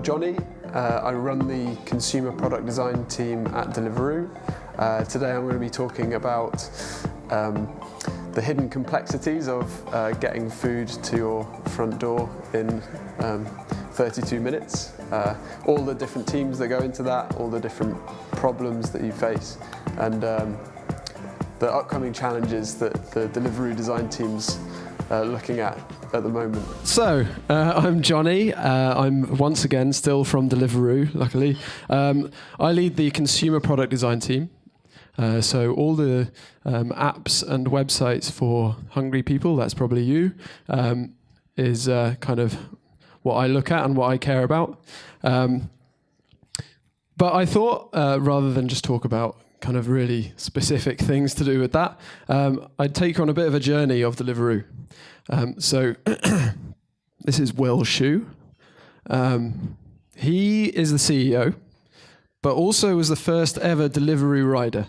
Jonny. I run the consumer product design team at Deliveroo. Today I'm going to be talking about the hidden complexities of getting food to your front door in 32 minutes. All the different teams that go into that, all the different problems that you face, and the upcoming challenges that the Deliveroo design team's looking at the moment. So, I'm Jonny. I'm once again still from Deliveroo, luckily. I lead the consumer product design team. So all the apps and websites for hungry people, that's probably you, is kind of what I look at and what I care about. But I thought, rather than just talk about kind of really specific things to do with that, I'd take you on a bit of a journey of Deliveroo. So this is Will Shu. He is the CEO, but also was the first ever Deliveroo rider.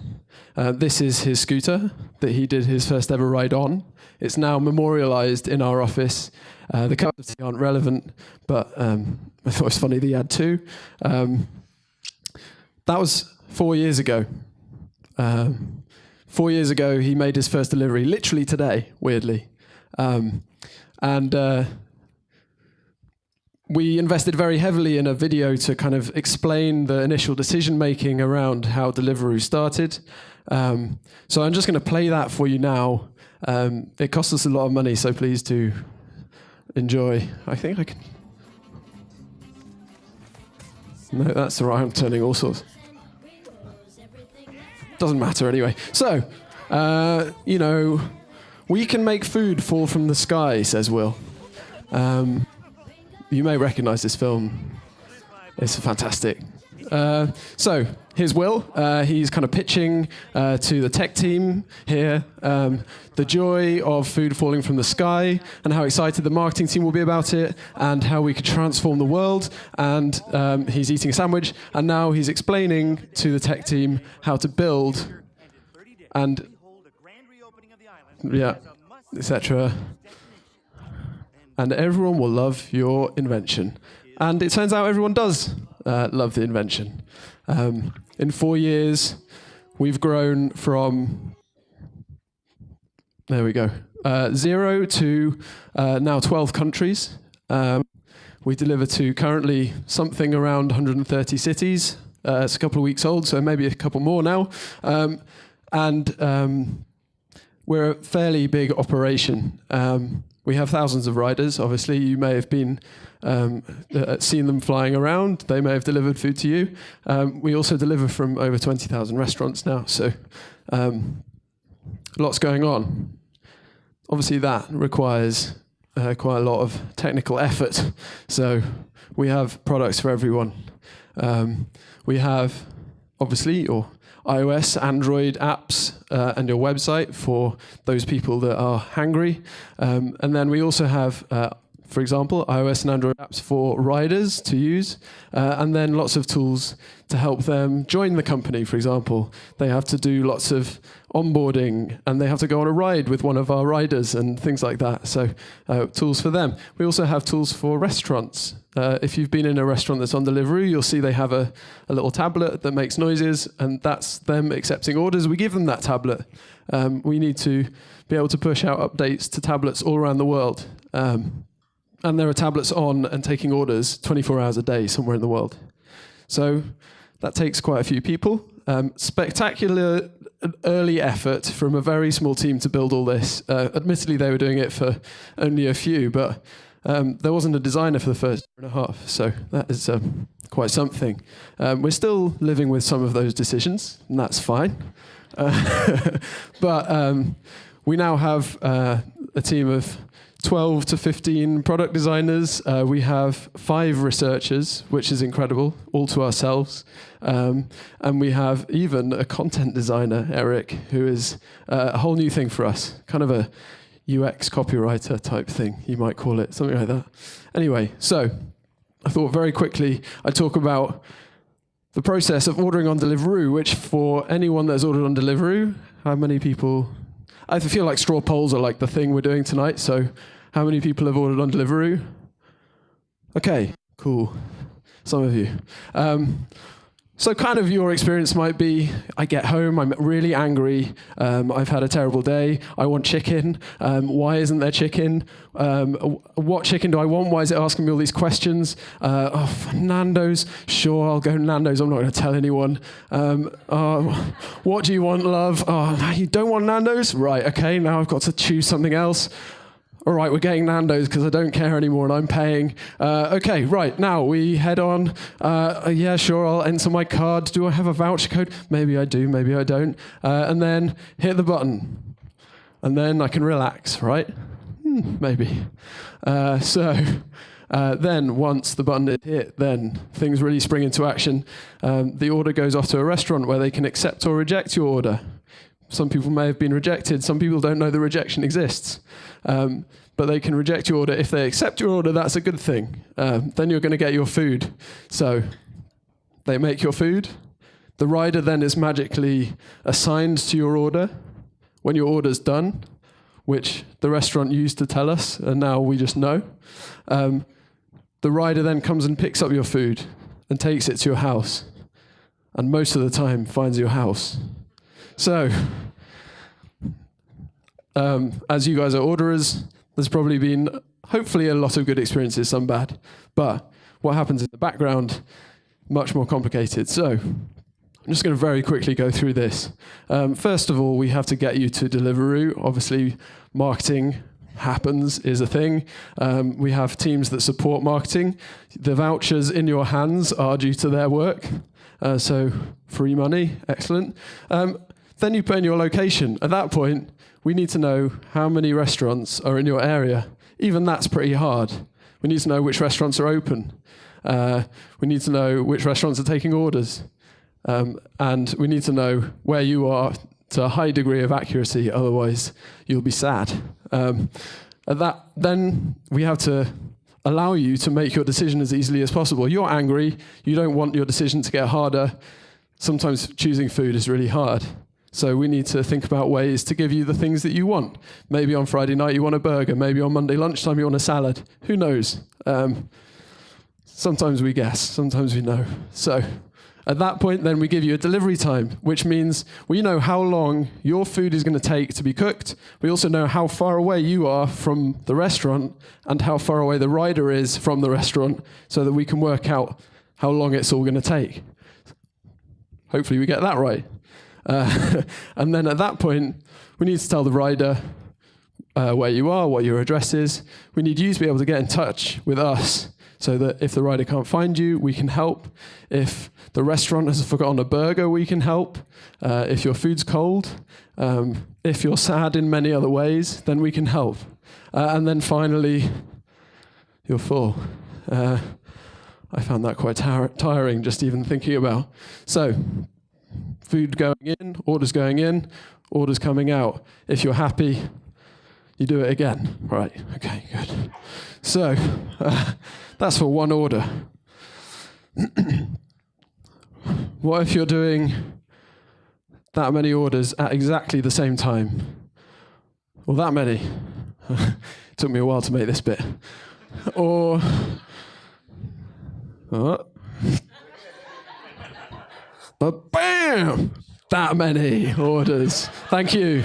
This is his scooter that he did his first ever ride on. It's now memorialized in our office. The colours aren't relevant, but I thought it was funny that he had two. That was 4 years ago. 4 years ago, he made his first delivery, literally today, weirdly. We invested very heavily in a video to kind of explain the initial decision-making around how Deliveroo started. So I'm just going to play that for you now. It cost us a lot of money, so please do enjoy. I think I can... No, that's all right. I'm turning all sorts. Doesn't matter anyway. So, we can make food fall from the sky, says Will. You may recognize this film. It's fantastic. So here's Will. He's kind of pitching to the tech team here the joy of food falling from the sky and how excited the marketing team will be about it and how we could transform the world. And he's eating a sandwich, and now he's explaining to the tech team how to build and etc. And everyone will love your invention. And it turns out everyone does love the invention. In 4 years, we've grown from, 0 to now 12 countries. We deliver to currently something around 130 cities. It's a couple of weeks old, so maybe a couple more now. We're a fairly big operation. We have thousands of riders. Obviously, you may have been seen them flying around. They may have delivered food to you. We also deliver from over 20,000 restaurants now, so lots going on. Obviously, that requires quite a lot of technical effort. So we have products for everyone. We have, obviously, your iOS, Android apps, and your website for those people that are hangry. And then we also have, for example, iOS and Android apps for riders to use, and then lots of tools to help them join the company. For example, they have to do lots of onboarding, and they have to go on a ride with one of our riders and things like that. So tools for them. We also have tools for restaurants. If you've been in a restaurant that's on Deliveroo, you'll see they have a little tablet that makes noises, and that's them accepting orders. We give them that tablet. We need to be able to push out updates to tablets all around the world. And there are tablets on and taking orders 24 hours a day somewhere in the world. So that takes quite a few people. Spectacular early effort from a very small team to build all this. Admittedly, they were doing it for only a few, but there wasn't a designer for the first year and a half, so that is quite something. We're still living with some of those decisions, and that's fine. But we now have a team of 12 to 15 product designers. We have 5 researchers, which is incredible, all to ourselves. And we have even a content designer, Eric, who is a whole new thing for us, kind of a UX copywriter type thing, you might call it, something like that. Anyway, so I thought very quickly I'd talk about the process of ordering on Deliveroo, which for anyone that's ordered on Deliveroo, how many people... I feel like straw polls are like the thing we're doing tonight, so how many people have ordered on Deliveroo? Okay, cool. some of you. So kind of your experience might be, I get home, I'm really angry, I've had a terrible day, I want chicken, why isn't there chicken? What chicken do I want? Why is it asking me all these questions? Nando's, sure, I'll go Nando's, I'm not going to tell anyone. What do you want, love? Oh, you don't want Nando's? Right, okay, now I've got to choose something else. All right, we're getting Nando's because I don't care anymore and I'm paying. Okay, right, now we head on. Yeah, sure, I'll enter my card. Do I have a voucher code? Maybe I do, maybe I don't. And then hit the button. And then I can relax, right? Maybe. Then once the button is hit, then things really spring into action. The order goes off to a restaurant where they can accept or reject your order. Some people may have been rejected. Some people don't know the rejection exists. But they can reject your order. If they accept your order, that's a good thing. Then you're going to get your food. So they make your food. The rider then is magically assigned to your order when your order's done, which the restaurant used to tell us, and now we just know. The rider then comes and picks up your food and takes it to your house, and most of the time finds your house. So, as you guys are orderers, there's probably been, hopefully, a lot of good experiences, some bad. But what happens in the background, much more complicated. So, I'm just going to very quickly go through this. First of all, we have to get you to Deliveroo. Obviously, marketing happens, is a thing. We have teams that support marketing. The vouchers in your hands are due to their work. So, free money, excellent. Then you put in your location. At that point, we need to know how many restaurants are in your area. Even that's pretty hard. We need to know which restaurants are open. We need to know which restaurants are taking orders. And we need to know where you are to a high degree of accuracy, otherwise you'll be sad. Then we have to allow you to make your decision as easily as possible. You're angry, you don't want your decision to get harder. Sometimes choosing food is really hard. So we need to think about ways to give you the things that you want. Maybe on Friday night you want a burger. Maybe on Monday lunchtime you want a salad. Who knows? Sometimes we guess. Sometimes we know. So at that point, then we give you a delivery time, which means we know how long your food is going to take to be cooked. We also know how far away you are from the restaurant and how far away the rider is from the restaurant so that we can work out how long it's all going to take. Hopefully we get that right. And then at that point, we need to tell the rider where you are, what your address is. We need you to be able to get in touch with us so that if the rider can't find you, we can help. If the restaurant has forgotten a burger, we can help. If your food's cold, if you're sad in many other ways, then we can help. And then finally, you're full. I found that quite tiring just even thinking about. So, food going in, orders coming out. If you're happy, you do it again. Right, okay, good. So, that's for one order. What if you're doing that many orders at exactly the same time? Well, that many. It took me a while to make this bit. Or... But bam! That many orders. Thank you.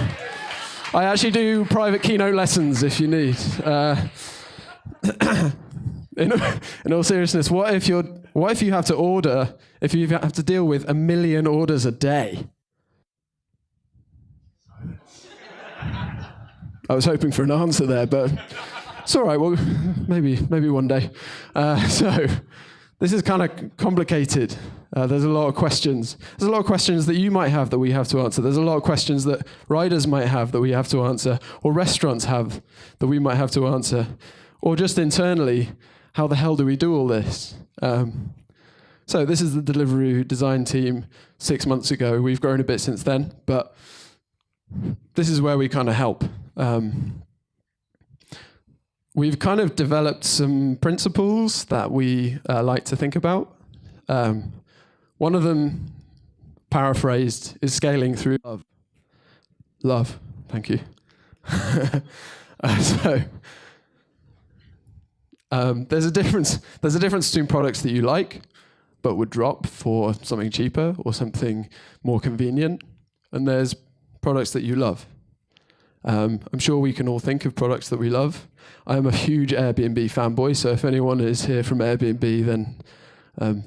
I actually do private keynote lessons if you need. In all seriousness, what if you have to deal with 1 million orders a day? I was hoping for an answer there, but it's all right. Well, maybe one day. So this is kind of complicated. There's a lot of questions. There's a lot of questions that you might have that we have to answer. There's a lot of questions that riders might have that we have to answer, or restaurants have that we might have to answer, or just internally, how the hell do we do all this? So this is the Deliveroo design team 6 months ago. We've grown a bit since then, but this is where we kind of help. We've kind of developed some principles that we like to think about. One of them, paraphrased, is scaling through love. Love, thank you. There's a difference between products that you like but would drop for something cheaper or something more convenient. And there's products that you love. I'm sure we can all think of products that we love. I'm a huge Airbnb fanboy, so if anyone is here from Airbnb, then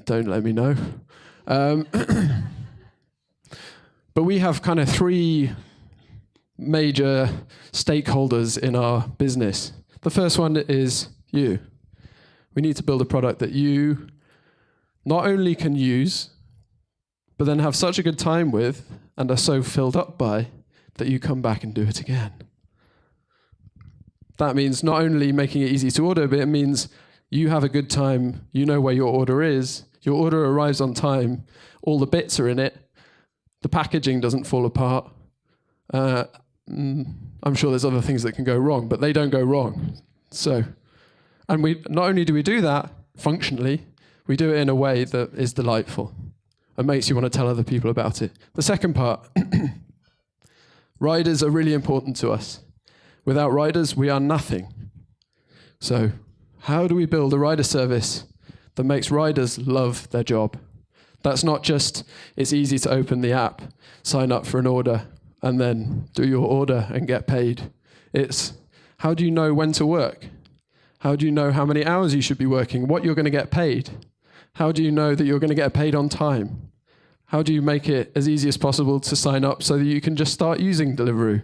don't let me know. But we have kind of three major stakeholders in our business. The first one is you. We need to build a product that you not only can use, but then have such a good time with and are so filled up by that you come back and do it again. That means not only making it easy to order, but it means you have a good time, you know where your order is, your order arrives on time, all the bits are in it, the packaging doesn't fall apart. I'm sure there's other things that can go wrong, but they don't go wrong. So, and we not only do we do that functionally, we do it in a way that is delightful and makes you want to tell other people about it. The second part, riders are really important to us. Without riders, we are nothing. So, how do we build a rider service that makes riders love their job? That's not just, it's easy to open the app, sign up for an order, and then do your order and get paid. It's, how do you know when to work? How do you know how many hours you should be working, what you're going to get paid? How do you know that you're going to get paid on time? How do you make it as easy as possible to sign up so that you can just start using Deliveroo?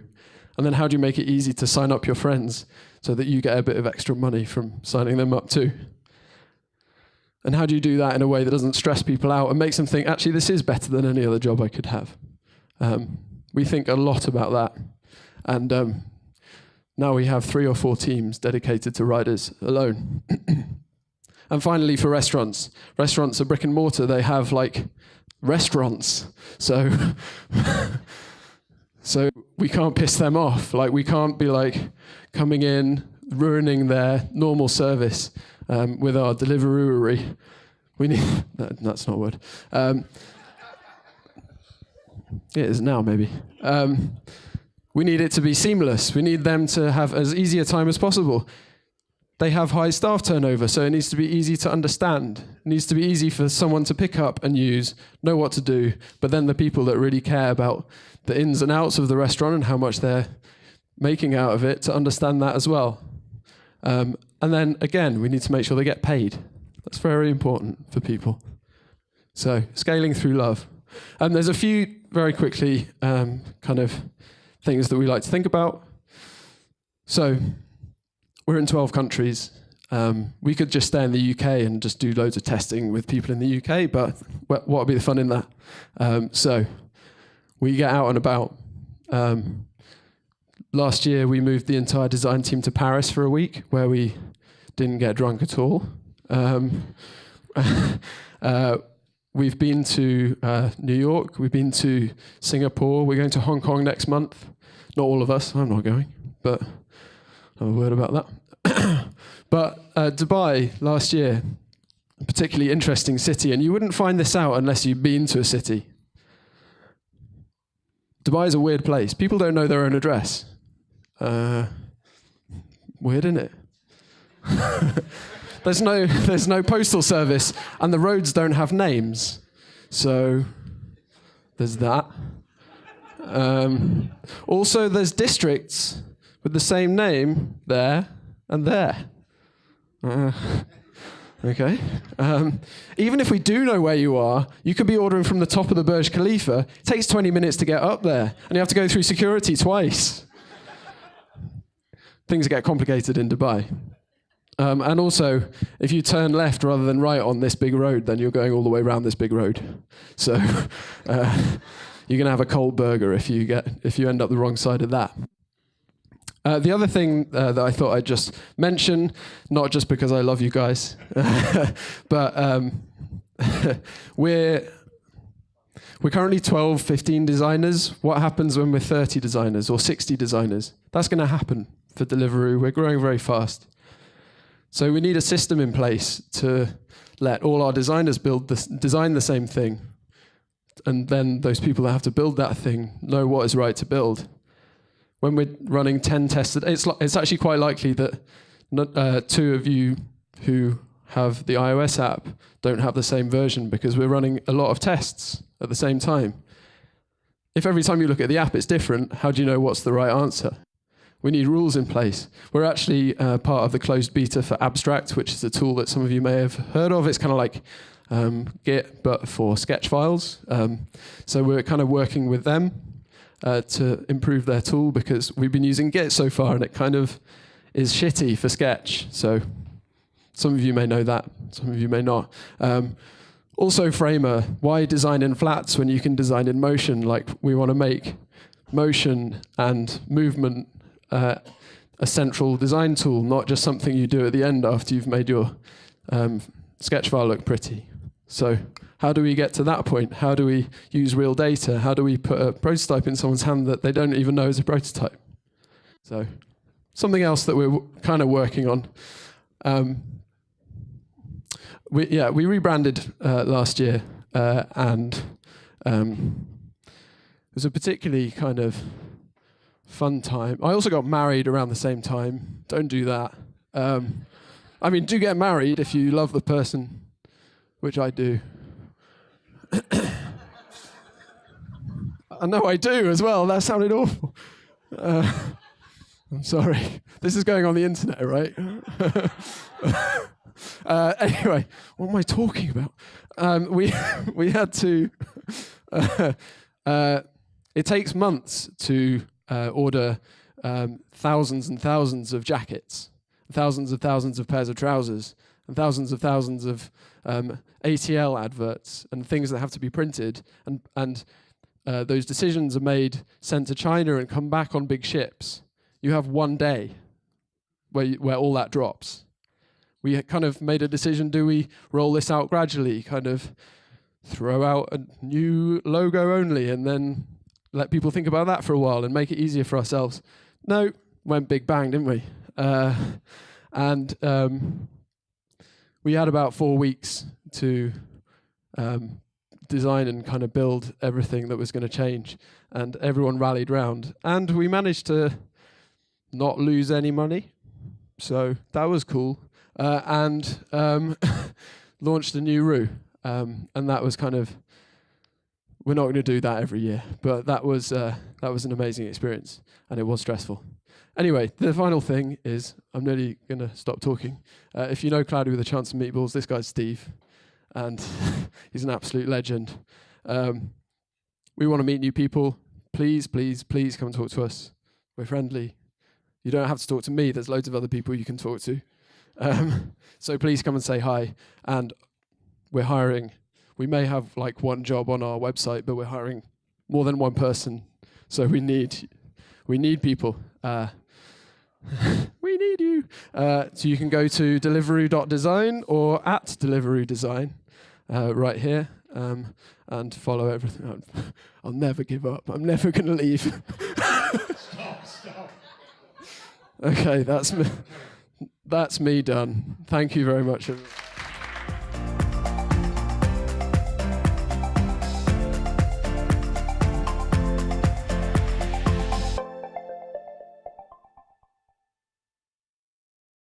And then how do you make it easy to sign up your friends so that you get a bit of extra money from signing them up too? And how do you do that in a way that doesn't stress people out and makes them think, actually, this is better than any other job I could have? We think a lot about that. And now we have 3 or 4 teams dedicated to riders alone. And finally, for restaurants. Restaurants are brick and mortar. They have, like, restaurants. So so we can't piss them off. Like, we can't be, like, coming in, ruining their normal service with our Deliveroo. We need... that's not a word. It is now, maybe. We need it to be seamless. We need them to have as easy a time as possible. They have high staff turnover, so it needs to be easy to understand. It needs to be easy for someone to pick up and use, know what to do, but then the people that really care about the ins and outs of the restaurant and how much they're making out of it to understand that as well. And then, again, we need to make sure they get paid. That's very important for people. So, scaling through love. And there's a few, very quickly, kind of things that we like to think about. So, we're in 12 countries. We could just stay in the UK and just do loads of testing with people in the UK, but what would be the fun in that? So we get out and about. Last year, we moved the entire design team to Paris for a week, where we didn't get drunk at all. We've been to New York. We've been to Singapore. We're going to Hong Kong next month. Not all of us. I'm not going, but have a word about that. But Dubai last year, a particularly interesting city, and you wouldn't find this out unless you've been to a city. Dubai is a weird place. People don't know their own address. Weird, isn't it? There's no postal service, and the roads don't have names. So there's that. Also, there's districts with the same name there and there. Okay. Even if we do know where you are, you could be ordering from the top of the Burj Khalifa. It takes 20 minutes to get up there, and you have to go through security twice. Things get complicated in Dubai. And also, if you turn left rather than right on this big road, then you're going all the way around this big road. So you're going to have a cold burger if you end up the wrong side of that. The other thing that I thought I'd just mention, not just because I love you guys, but we're currently 12, 15 designers. What happens when we're 30 designers or 60 designers? That's going to happen for Deliveroo. We're growing very fast. So we need a system in place to let all our designers design the same thing. And then those people that have to build that thing know what is right to build. When we're running 10 tests, it's actually quite likely that 2 of you who have the iOS app don't have the same version because we're running a lot of tests at the same time. If every time you look at the app it's different, how do you know what's the right answer? We need rules in place. We're actually part of the closed beta for Abstract, which is a tool that some of you may have heard of. It's kind of like Git, but for sketch files. So we're kind of working with them to improve their tool because we've been using Git so far and it kind of is shitty for sketch. So some of you may know that, some of you may not. Also Framer, why design in flats when you can design in motion? Like we want to make motion and movement a central design tool, not just something you do at the end after you've made your sketch file look pretty. So how do we get to that point? How do we use real data? How do we put a prototype in someone's hand that they don't even know is a prototype? So something else that we're kind of working on. We rebranded last year, and it was a particularly kind of fun time. I also got married around the same time. Don't do that. I mean, do get married if you love the person, which I do. I know I do as well. That sounded awful. I'm sorry. This is going on the internet, right? Anyway, what am I talking about? We had to. It takes months to order thousands and thousands of jackets, thousands of pairs of trousers, and thousands of ATL adverts and things that have to be printed. And those decisions are made, sent to China, and come back on big ships. You have one day where all that drops. We kind of made a decision, do we roll this out gradually, kind of throw out a new logo only and then let people think about that for a while and make it easier for ourselves? No, went big bang, didn't we? And we had about 4 weeks to design and kind of build everything that was going to change, and everyone rallied round, and we managed to not lose any money, so that was cool. And launched a new roux, and that was kind of, we're not going to do that every year, but that was an amazing experience, and it was stressful. Anyway, the final thing is, I'm nearly going to stop talking. If you know Cloudy with a Chance of Meatballs, this guy's Steve, and he's an absolute legend. We want to meet new people. Please, please, please come and talk to us. We're friendly. You don't have to talk to me. There's loads of other people you can talk to. So please come and say hi. And we're hiring. We may have like one job on our website, but we're hiring more than one person. So we need people. We need you. So you can go to deliveroo.design or at Deliveroo Design right here and follow everything. I'll never give up. I'm never going to leave. Stop. Okay, that's me done. Thank you very much.